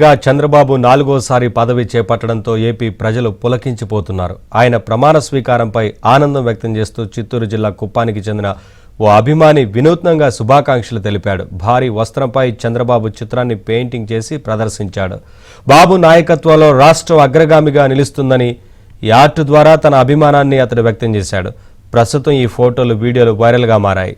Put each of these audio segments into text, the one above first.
చంద్రబాబు నాలుగోసారి పదవి చేపట్టడంతో ఏపీ ప్రజలు పులకించిపోతున్నారు. ఆయన ప్రమాణ స్వీకారంపై ఆనందం వ్యక్తం చేస్తూ చిత్తూరు జిల్లా కుప్పానికి చెందిన ఓ అభిమాని వినూత్నంగా శుభాకాంక్షలు తెలిపాడు. భారీ వస్త్రంపై చంద్రబాబు చిత్రాన్ని పెయింటింగ్ చేసి ప్రదర్శించాడు. బాబు నాయకత్వంలో రాష్ట్రం అగ్రగామిగా నిలుస్తుందని ఈ ఆర్ట్ ద్వారా తన అభిమానాన్ని అతడు వ్యక్తం చేశాడు. ప్రస్తుతం ఈ ఫోటోలు, వీడియోలు వైరల్గా మారాయి.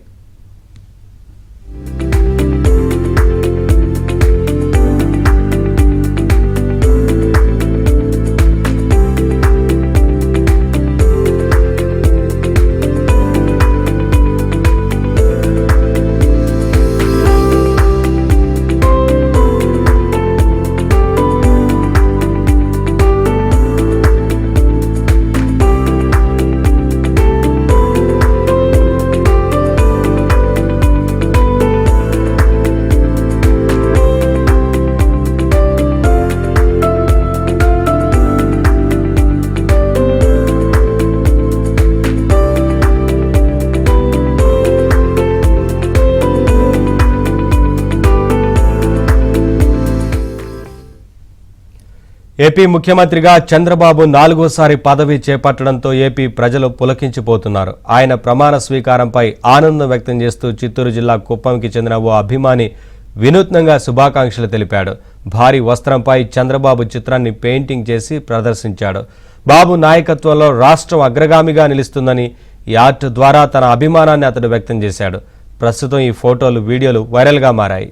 ఏపీ ముఖ్యమంత్రిగా చంద్రబాబు నాలుగోసారి పదవి చేపట్టడంతో ఏపీ ప్రజలు పులకించిపోతున్నారు. ఆయన ప్రమాణ స్వీకారంపై ఆనందం వ్యక్తం చేస్తూ చిత్తూరు జిల్లా కుప్పంకి చెందిన ఓ అభిమాని వినూత్నంగా శుభాకాంక్షలు తెలిపాడు. భారీ వస్త్రంపై చంద్రబాబు చిత్రాన్ని పెయింటింగ్ చేసి ప్రదర్శించాడు. బాబు నాయకత్వంలో రాష్ట్రం అగ్రగామిగా నిలుస్తుందని ఈ ఆర్ట్ ద్వారా తన అభిమానాన్ని అతడు వ్యక్తం చేశాడు. ప్రస్తుతం ఈ ఫోటోలు, వీడియోలు వైరల్గా మారాయి.